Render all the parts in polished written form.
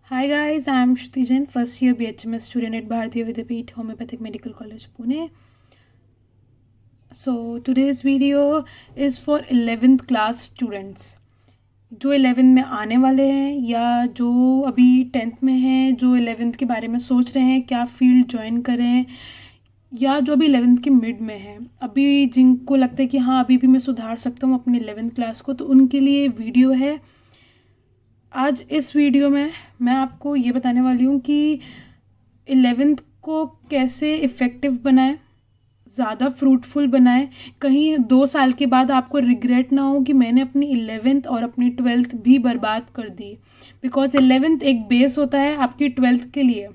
Hi guys, I am Shruti Jain, first year BHMS student at Bharatiya Vidyapeeth Homeopathic Medical College, Pune. So today's video is for 11th class students जो 11th में आने वाले हैं या जो अभी 10th में हैं, जो 11th के बारे में सोच रहे हैं क्या फील्ड ज्वाइन करें, या जो अभी 11th के मिड में हैं, अभी जिनको लगता है कि हाँ अभी भी मैं सुधार सकता हूँ अपने 11th क्लास को, तो उनके लिए वीडियो है। आज इस वीडियो में मैं आपको ये बताने वाली हूँ कि 11th को कैसे इफ़ेक्टिव बनाएं, ज़्यादा फ्रूटफुल बनाएं, कहीं 2 साल के बाद आपको रिग्रेट ना हो कि मैंने अपनी 11th और अपनी 12th भी बर्बाद कर दी। बिकॉज 11th एक बेस होता है आपकी 12th के लिए।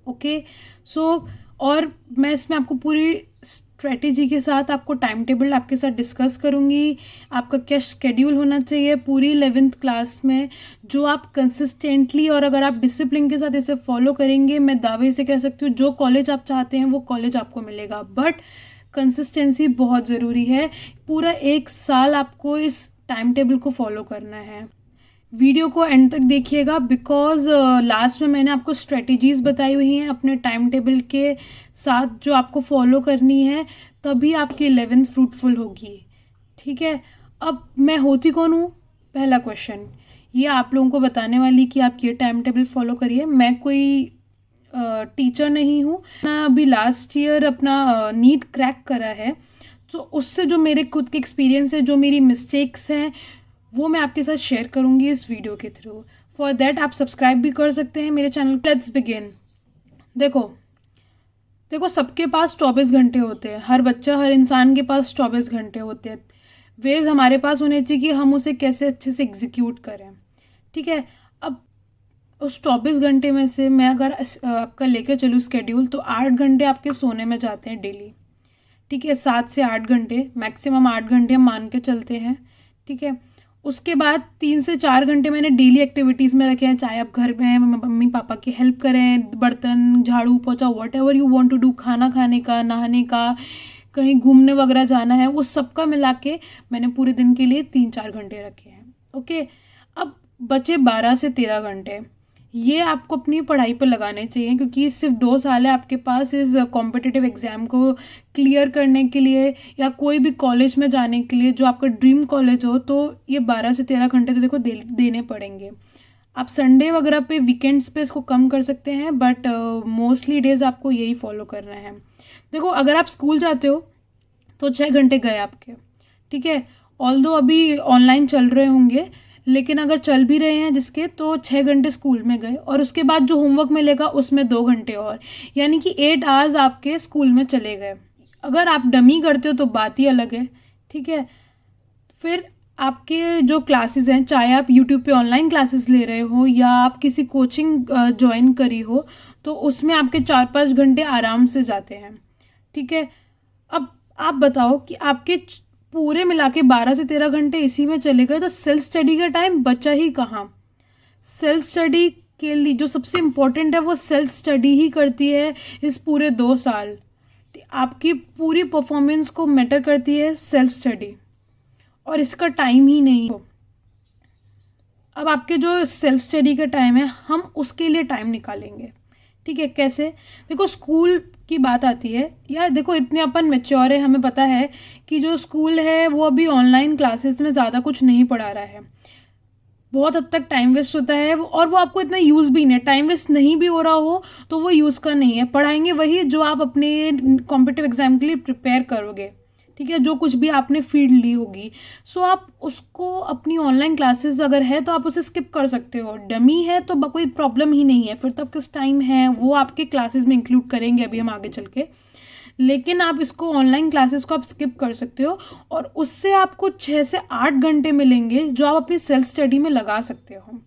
ओके सो और मैं इसमें आपको पूरी स्ट्रेटेजी के साथ आपको टाइम टेबल आपके साथ डिस्कस करूँगी, आपका क्या शेड्यूल होना चाहिए पूरी 11th क्लास में, जो आप कंसिस्टेंटली और अगर आप डिसिप्लिन के साथ इसे फॉलो करेंगे, मैं दावे से कह सकती हूँ जो कॉलेज आप चाहते हैं वो कॉलेज आपको मिलेगा। बट कंसिस्टेंसी बहुत ज़रूरी है, पूरा 1 साल आपको इस टाइम टेबल को फॉलो करना है। वीडियो को एंड तक देखिएगा बिकॉज लास्ट में मैंने आपको स्ट्रेटजीज़ बताई हुई हैं अपने टाइम टेबल के साथ जो आपको फॉलो करनी है, तभी आपकी 11th फ्रूटफुल होगी। ठीक है, अब मैं होती कौन हूँ, पहला क्वेश्चन ये आप लोगों को बताने वाली कि आप ये टाइम टेबल फॉलो करिए। मैं कोई टीचर नहीं हूँ ना, अभी लास्ट ईयर अपना नीट क्रैक करा है, तो उससे जो मेरे खुद के एक्सपीरियंस है, जो मेरी मिस्टेक्स हैं, वो मैं आपके साथ शेयर करूँगी इस वीडियो के थ्रू। फॉर देट आप सब्सक्राइब भी कर सकते हैं मेरे चैनल। Let's begin. देखो सबके पास 24 घंटे होते हैं, हर बच्चा हर इंसान के पास 24 घंटे होते हैं। वेज हमारे पास होने चाहिए कि हम उसे कैसे अच्छे से एग्जीक्यूट करें। ठीक है, अब उस 24 घंटे में से मैं अगर आपका लेकर चलूँ स्केड्यूल, तो 8 घंटे आपके सोने में जाते हैं डेली। ठीक है, 7 से 8 घंटे, मैक्सिमम 8 घंटे हम मान के चलते हैं। ठीक है, उसके बाद 3 से 4 घंटे मैंने डेली एक्टिविटीज़ में रखे हैं, चाहे आप घर में मम्मी पापा की हेल्प करें, बर्तन झाड़ू पोछा whatever you want to do, खाना खाने का, नहाने का, कहीं घूमने वगैरह जाना है, वो सबका मिला के मैंने पूरे दिन के लिए 3-4 घंटे रखे हैं। ओके, अब बचे 12 से 13 घंटे, ये आपको अपनी पढ़ाई पर लगाने चाहिए क्योंकि सिर्फ 2 साल है आपके पास इस कॉम्पिटिटिव एग्ज़ाम को क्लियर करने के लिए या कोई भी कॉलेज में जाने के लिए जो आपका ड्रीम कॉलेज हो, तो ये 12 से 13 घंटे तो देखो देने पड़ेंगे। आप संडे वगैरह पे, वीकेंड्स पे इसको कम कर सकते हैं, बट मोस्टली डेज़ आपको यही फॉलो करना है। देखो अगर आप स्कूल जाते हो तो 6 घंटे गए आपके। ठीक है, ऑल्दो अभी ऑनलाइन चल रहे होंगे, लेकिन अगर चल भी रहे हैं जिसके, तो 6 घंटे स्कूल में गए और उसके बाद जो होमवर्क मिलेगा उसमें 2 घंटे और, यानी कि 8 आवर्स आपके स्कूल में चले गए। अगर आप डमी करते हो तो बात ही अलग है। ठीक है, फिर आपके जो क्लासेस हैं, चाहे आप यूट्यूब पे ऑनलाइन क्लासेस ले रहे हो या आप किसी कोचिंग ज्वाइन करी हो, तो उसमें आपके 4-5 घंटे आराम से जाते हैं। ठीक है, अब आप बताओ कि आपके पूरे मिला के 12 से 13 घंटे इसी में चले गए, तो सेल्फ स्टडी का टाइम बचा ही कहाँ। सेल्फ स्टडी के लिए जो सबसे इम्पोर्टेंट है वो सेल्फ स्टडी ही करती है इस पूरे 2 साल। आपकी पूरी परफॉर्मेंस को मैटर करती है सेल्फ स्टडी, और इसका टाइम ही नहीं हो। अब आपके जो सेल्फ स्टडी का टाइम है, हम उसके लिए टाइम निकालेंगे। ठीक है, कैसे? देखो स्कूल की बात आती है, या देखो इतने अपन मैच्योर है, हमें पता है कि जो स्कूल है वो अभी ऑनलाइन क्लासेस में ज़्यादा कुछ नहीं पढ़ा रहा है, बहुत हद तक टाइम वेस्ट होता है और वो आपको इतना यूज़ भी नहीं है। टाइम वेस्ट नहीं भी हो रहा हो तो वो यूज़ का नहीं है, पढ़ाएंगे वही जो आप अपने कॉम्पिटिटिव एग्जाम के लिए प्रिपेयर करोगे। ठीक है, जो कुछ भी आपने फील्ड ली होगी, सो आप उसको अपनी ऑनलाइन क्लासेस अगर है तो आप उसे स्किप कर सकते हो। डमी है तो कोई प्रॉब्लम ही नहीं है, फिर तब किस टाइम है वो आपके क्लासेस में इंक्लूड करेंगे अभी हम आगे चल के, लेकिन आप इसको ऑनलाइन क्लासेस को आप स्किप कर सकते हो और उससे आपको 6 से 8 घंटे मिलेंगे जो आप अपनी सेल्फ स्टडी में लगा सकते हो,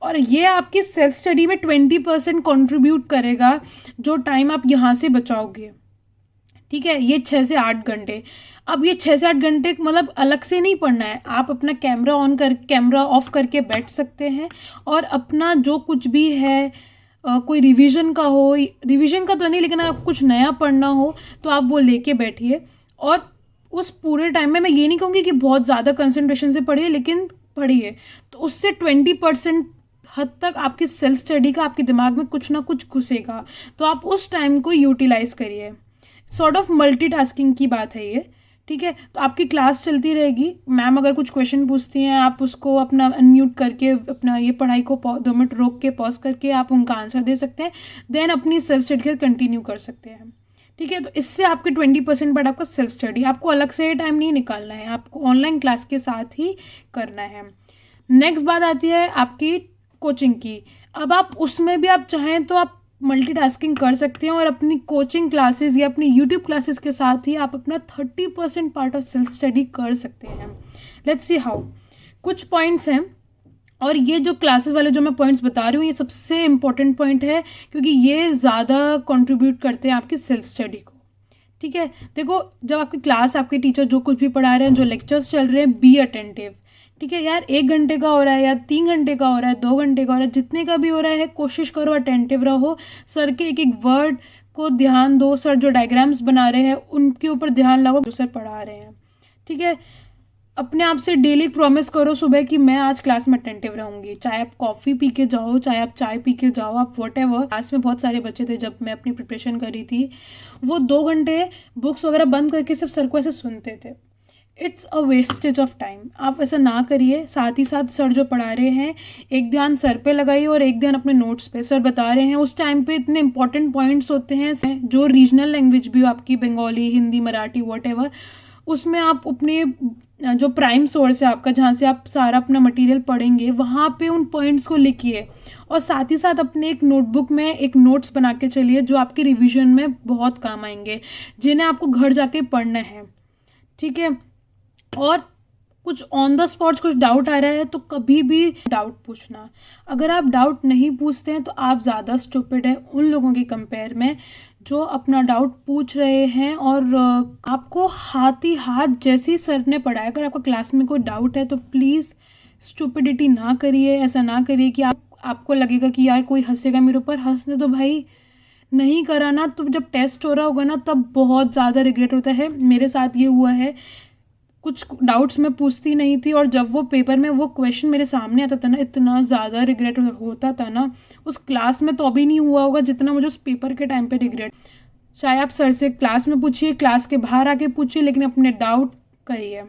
और ये आपकी सेल्फ स्टडी में 20% कॉन्ट्रीब्यूट करेगा जो टाइम आप यहाँ से बचाओगे। ठीक है, ये 6 से 8 घंटे। अब ये 6 से 8 घंटे मतलब अलग से नहीं पढ़ना है, आप अपना कैमरा ऑफ करके बैठ सकते हैं और अपना जो कुछ भी है, कोई रिवीजन का हो, रिवीजन का तो नहीं लेकिन आप कुछ नया पढ़ना हो तो आप वो लेके बैठिए, और उस पूरे टाइम में मैं ये नहीं कहूँगी कि बहुत ज़्यादा कंसंट्रेशन से पढ़िए, लेकिन पढ़िए तो उससे 20% हद तक आपकी सेल्फ स्टडी का आपके दिमाग में कुछ ना कुछ घुसेगा, तो आप उस टाइम को यूटिलाइज़ करिए। सॉर्ट ऑफ मल्टीटास्किंग की बात है ये, ठीक है। तो आपकी क्लास चलती रहेगी, मैम अगर कुछ क्वेश्चन पूछती हैं आप उसको अपना अनम्यूट करके अपना ये पढ़ाई को 2 मिनट रोक के पॉज करके आप उनका आंसर दे सकते हैं, देन अपनी सेल्फ स्टडी कंटिन्यू कर सकते हैं, ठीक है। तो इससे आपके 20% पार्ट आपका सेल्फ स्टडी, आपको अलग से टाइम नहीं निकालना है, आपको ऑनलाइन क्लास के साथ ही करना है। नेक्स्ट बात आती है आपकी कोचिंग की। अब आप उसमें भी आप चाहें तो आप मल्टीटास्किंग कर सकते हैं और अपनी कोचिंग क्लासेस या अपनी यूट्यूब क्लासेस के साथ ही आप अपना 30% पार्ट ऑफ सेल्फ स्टडी कर सकते हैं। Let's see how. कुछ पॉइंट्स हैं, और ये जो क्लासेस वाले जो मैं पॉइंट्स बता रही हूँ ये सबसे इम्पोर्टेंट पॉइंट है, क्योंकि ये ज़्यादा कंट्रीब्यूट करते हैं आपकी सेल्फ स्टडी को, ठीक है। देखो, जब आपकी क्लास, आपके टीचर जो कुछ भी पढ़ा रहे हैं, जो लेक्चर्स चल रहे हैं, बी अटेंटिव, ठीक है यार। 1 घंटे का हो रहा है या 3 घंटे का हो रहा है, 2 घंटे का हो रहा है, जितने का भी हो रहा है, कोशिश करो अटेंटिव रहो, सर के एक एक वर्ड को ध्यान दो, सर जो डायग्राम्स बना रहे हैं उनके ऊपर ध्यान लगाओ जो सर पढ़ा रहे हैं, ठीक है। अपने आप से डेली प्रॉमिस करो सुबह कि मैं आज क्लास में अटेंटिव रहूँगी, चाहे आप कॉफ़ी पी के जाओ, चाहे आप चाय पी के जाओ, आप व्हाटएवर। क्लास में बहुत सारे बच्चे थे जब मैं अपनी प्रिपरेशन कर रही थी, वो 2 घंटे बुक्स वगैरह बंद करके सिर्फ सर को ऐसे सुनते थे। It's a wastage of time, आप ऐसा ना करिए। साथ ही साथ सर जो पढ़ा रहे हैं, एक ध्यान सर पे लगाइए और एक ध्यान अपने नोट्स पे। सर बता रहे हैं उस टाइम पे इतने इंपॉर्टेंट पॉइंट्स होते हैं, जो रीजनल लैंग्वेज भी हो आपकी, बंगाली, हिंदी, मराठी, व्हाटएवर, उसमें आप अपने जो प्राइम सोर्स है आपका, जहाँ से आप सारा अपना मटेरियल पढ़ेंगे, वहाँ पे उन पॉइंट्स को लिखिए। और साथ ही साथ अपने एक नोटबुक में एक नोट्स बना के चलिए जो आपके रिवीजन में बहुत काम आएंगे, जिन्हें आपको घर जाके पढ़ना है, ठीक है। और कुछ ऑन द स्पॉट कुछ डाउट आ रहा है तो कभी भी डाउट पूछना। अगर आप डाउट नहीं पूछते हैं तो आप ज़्यादा स्टूपिड है उन लोगों के कंपेयर में जो अपना डाउट पूछ रहे हैं। और आपको हाथ ही हाथ जैसे ही सर ने पढ़ाया, अगर आपका क्लास में कोई डाउट है तो प्लीज़ स्टूपिडिटी ना करिए। ऐसा ना करिए कि आपको लगेगा कि यार कोई हंसेगा मेरे ऊपर, हंसने तो भाई, नहीं करा ना तो जब टेस्ट हो रहा होगा ना तब बहुत ज़्यादा रिग्रेट होता है। मेरे साथ ये हुआ है, कुछ डाउट्स मैं पूछती नहीं थी और जब वो पेपर में वो क्वेश्चन मेरे सामने आता था ना, इतना ज़्यादा रिग्रेट होता था ना। उस क्लास में तो अभी नहीं हुआ होगा जितना मुझे उस पेपर के टाइम पे रिग्रेट। चाहे आप सर से क्लास में पूछिए, क्लास के बाहर आके पूछिए, लेकिन अपने डाउट कहिए।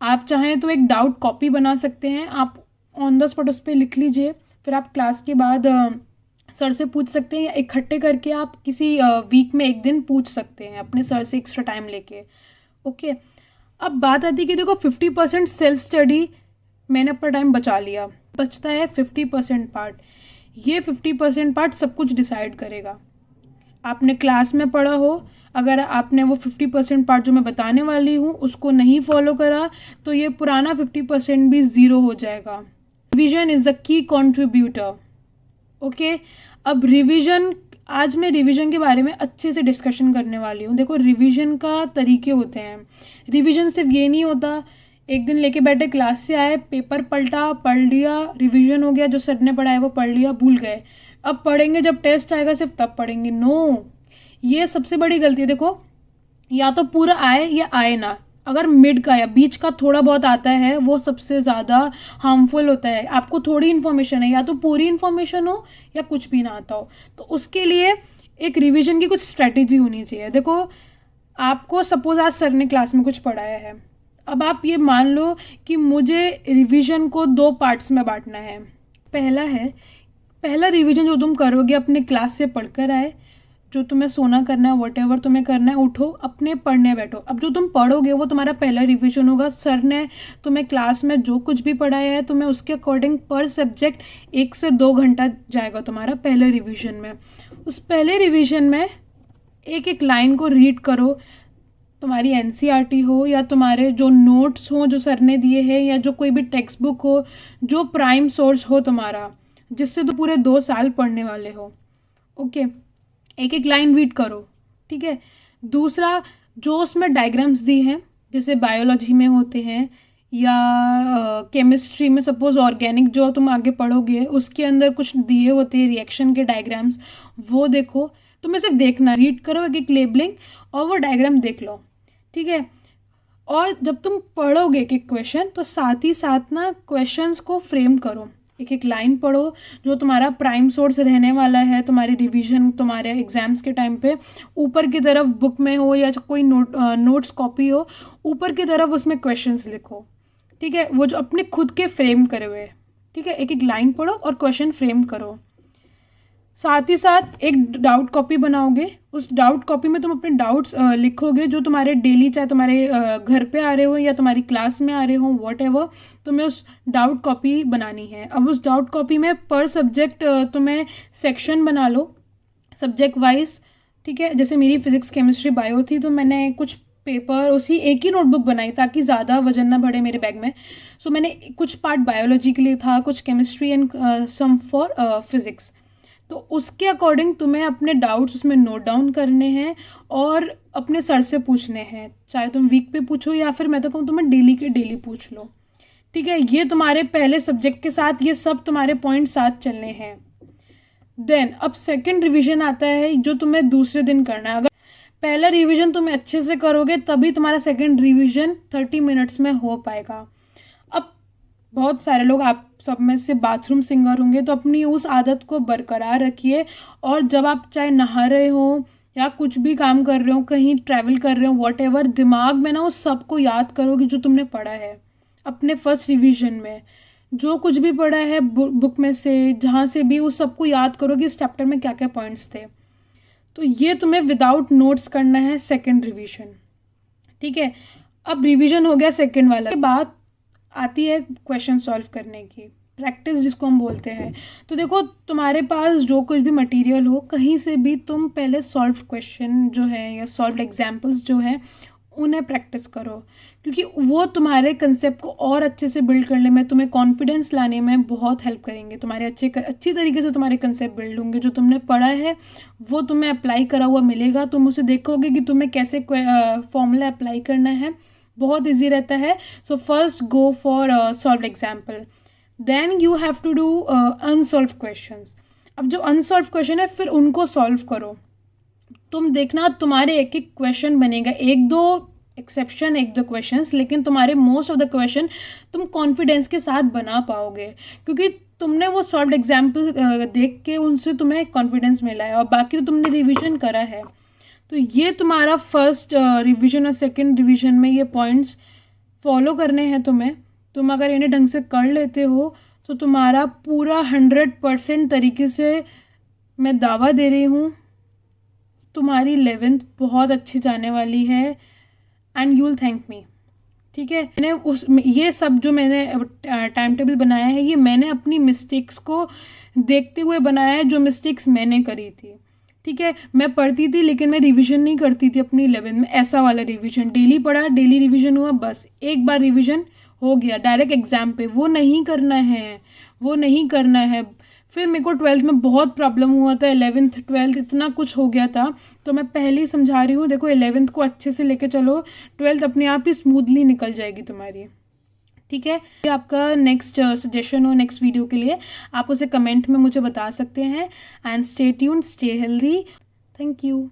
आप चाहें तो एक डाउट कॉपी बना सकते हैं, आप ऑन द स्पॉट उस पर लिख लीजिए, फिर आप क्लास के बाद सर से पूछ सकते हैं, या इकट्ठे करके आप किसी वीक में एक दिन पूछ सकते हैं अपने सर से एक्स्ट्रा टाइम लेके, ओके। अब बात आती है कि देखो 50% सेल्फ स्टडी मैंने अपना टाइम बचा लिया, बचता है 50% पार्ट। ये 50% पार्ट सब कुछ डिसाइड करेगा। आपने क्लास में पढ़ा हो, अगर आपने वो 50% पार्ट जो मैं बताने वाली हूँ उसको नहीं फॉलो करा तो ये पुराना 50% भी ज़ीरो हो जाएगा। Revision is the key contributor, okay. अब रिविजन, आज मैं रिवीजन के बारे में अच्छे से डिस्कशन करने वाली हूँ। देखो, रिवीजन का तरीके होते हैं। रिवीजन सिर्फ ये नहीं होता एक दिन लेके बैठे, क्लास से आए, पेपर पलटा, पढ़ लिया, रिवीजन हो गया, जो सर ने पढ़ाया वो पढ़ लिया, भूल गए, अब पढ़ेंगे जब टेस्ट आएगा सिर्फ तब पढ़ेंगे। नो, ये सबसे बड़ी गलती है। देखो, या तो पूरा आए या आए ना, अगर मिड का या बीच का थोड़ा बहुत आता है वो सबसे ज़्यादा हार्मफुल होता है। आपको थोड़ी इन्फॉर्मेशन है, या तो पूरी इन्फॉर्मेशन हो या कुछ भी ना आता हो, तो उसके लिए एक रिवीजन की कुछ स्ट्रेटेजी होनी चाहिए। देखो, आपको सपोज आज सर ने क्लास में कुछ पढ़ाया है, अब आप ये मान लो कि मुझे रिवीजन को 2 पार्ट्स में बांटना है। पहला रिवीजन जो तुम करोगे अपने क्लास से पढ़कर आए, जो तुम्हें सोना करना है, व्हाटएवर तुम्हें करना है, उठो अपने पढ़ने बैठो। अब जो तुम पढ़ोगे वो तुम्हारा पहला रिवीजन होगा। सर ने तुम्हें क्लास में जो कुछ भी पढ़ाया है तुम्हें उसके अकॉर्डिंग पर सब्जेक्ट 1 से 2 घंटा जाएगा तुम्हारा पहले रिवीजन में। उस पहले रिवीजन में एक एक लाइन को रीड करो, तुम्हारी एनसीईआरटी हो या तुम्हारे जो नोट्स हो जो सर ने दिए हैं, या जो कोई भी टेक्स्ट बुक हो, जो प्राइम सोर्स हो तुम्हारा, जिससे तो पूरे 2 साल पढ़ने वाले हो, ओके। एक एक लाइन रीड करो, ठीक है। दूसरा, जो उसमें डायग्राम्स दी हैं, जैसे बायोलॉजी में होते हैं या केमिस्ट्री में, सपोज ऑर्गेनिक जो तुम आगे पढ़ोगे उसके अंदर कुछ दिए होते हैं रिएक्शन के डायग्राम्स, वो देखो। तुम्हें सिर्फ देखना, रीड करो एक एक लेबलिंग और वो डायग्राम देख लो, ठीक है। और जब तुम पढ़ोगे एक एक क्वेश्चन तो साथ ही साथ ना क्वेश्चंस को फ्रेम करो। एक एक लाइन पढ़ो, जो तुम्हारा प्राइम सोर्स रहने वाला है तुम्हारी रिवीजन, तुम्हारे एग्जाम्स के टाइम पे। ऊपर की तरफ बुक में हो या कोई नोट्स कॉपी हो, ऊपर की तरफ उसमें क्वेश्चंस लिखो, ठीक है, वो जो अपने खुद के फ्रेम करे हुए, ठीक है। एक एक लाइन पढ़ो और क्वेश्चन फ्रेम करो। साथ ही साथ एक डाउट कॉपी बनाओगे, उस डाउट कॉपी में तुम अपने डाउट्स लिखोगे जो तुम्हारे डेली, चाहे तुम्हारे घर पे आ रहे हो या तुम्हारी क्लास में आ रहे हो, वॉट एवर, तुम्हें उस डाउट कॉपी बनानी है। अब उस डाउट कॉपी में पर सब्जेक्ट तुम्हें सेक्शन बना लो, सब्जेक्ट वाइज, ठीक है। जैसे मेरी फिजिक्स केमिस्ट्री बायो थी, तो मैंने कुछ पेपर उसी एक ही नोटबुक बनाई ताकि ज़्यादा वजन ना बढ़े मेरे बैग में। सो मैंने कुछ पार्ट बायोलॉजी के लिए था, कुछ chemistry and some for physics. तो उसके अकॉर्डिंग तुम्हें अपने डाउट्स उसमें नोट डाउन करने हैं और अपने सर से पूछने हैं, चाहे तुम वीक पे पूछो या फिर मैं तो कहूँ तुम्हें डेली के डेली पूछ लो, ठीक है। ये तुम्हारे पहले सब्जेक्ट के साथ ये सब तुम्हारे पॉइंट साथ चलने हैं। देन अब सेकंड रिवीजन आता है जो तुम्हें दूसरे दिन करना है। अगर पहला रिवीजन तुम अच्छे से करोगे तभी तुम्हारा सेकंड रिवीजन 30 मिनट्स में हो पाएगा। अब बहुत सारे लोग, आप सब में से बाथरूम सिंगर होंगे, तो अपनी उस आदत को बरकरार रखिए। और जब आप चाहे नहा रहे हो या कुछ भी काम कर रहे हो, कहीं ट्रैवल कर रहे हो, वॉट एवर, दिमाग में ना उस सब को याद करोगे जो तुमने पढ़ा है अपने फर्स्ट रिवीजन में। जो कुछ भी पढ़ा है बुक में से, जहाँ से भी, उस सबको याद करोगे इस चैप्टर में क्या क्या पॉइंट्स थे। तो ये तुम्हें विदाउट नोट्स करना है सेकंड रिवीजन, ठीक है। अब रिवीजन हो गया सेकंड वाला, के बाद आती है क्वेश्चन सॉल्व करने की प्रैक्टिस, जिसको हम बोलते हैं। तो देखो, तुम्हारे पास जो कुछ भी मटेरियल हो, कहीं से भी तुम पहले सॉल्व क्वेश्चन जो है या सॉल्व एग्जाम्पल्स जो हैं उन्हें प्रैक्टिस करो, क्योंकि वो तुम्हारे कंसेप्ट को और अच्छे से बिल्ड करने में, तुम्हें कॉन्फिडेंस लाने में बहुत हेल्प करेंगे। तुम्हारे अच्छी तरीके से तुम्हारे कंसेप्ट बिल्ड होंगे। जो तुमने पढ़ा है वो तुम्हें अप्लाई करा हुआ मिलेगा, तुम उसे देखोगे कि तुम्हें कैसे फॉर्मूला अप्लाई करना है, बहुत ईजी रहता है। So first go for solved example, then you have to do unsolved questions. अब जो अनसॉल्व क्वेश्चन है फिर उनको सॉल्व करो। तुम देखना तुम्हारे एक एक क्वेश्चन बनेगा, एक दो एक्सेप्शन, एक दो क्वेश्चंस, लेकिन तुम्हारे मोस्ट ऑफ द क्वेश्चन तुम कॉन्फिडेंस के साथ बना पाओगे, क्योंकि तुमने वो सॉल्व एग्जाम्पल देख के उनसे तुम्हें कॉन्फिडेंस मिला है और बाकी तो तुमने रिवीजन करा है। तो ये तुम्हारा फर्स्ट रिवीजन और सेकंड रिवीजन में ये पॉइंट्स फॉलो करने हैं तुम्हें। तुम अगर इन्हें ढंग से कर लेते हो तो तुम्हारा पूरा 100% तरीके से, मैं दावा दे रही हूँ, तुम्हारी 11th बहुत अच्छी जाने वाली है and you will thank me, ठीक है। मैंने ये सब जो मैंने टाइम टेबल बनाया है, ये मैंने अपनी मिस्टेक्स को देखते हुए बनाया है, जो मिस्टेक्स मैंने करी थी, ठीक है। मैं पढ़ती थी लेकिन मैं रिवीजन नहीं करती थी अपनी 11th में, ऐसा वाला रिवीजन। डेली पढ़ा, डेली रिवीजन हुआ, बस एक बार रिवीजन हो गया, डायरेक्ट एग्जाम पे। वो नहीं करना है, वो नहीं करना है। फिर मेरे को 12th में बहुत प्रॉब्लम हुआ था, 11th 12th इतना कुछ हो गया था। तो मैं पहले ही समझा रही हूँ, देखो 11th को अच्छे से लेके चलो, 12th अपने आप ही स्मूथली निकल जाएगी तुम्हारी, ठीक है। ये आपका नेक्स्ट सजेशन हो नेक्स्ट वीडियो के लिए, आप उसे कमेंट में मुझे बता सकते हैं। And stay tuned, stay healthy, thank you.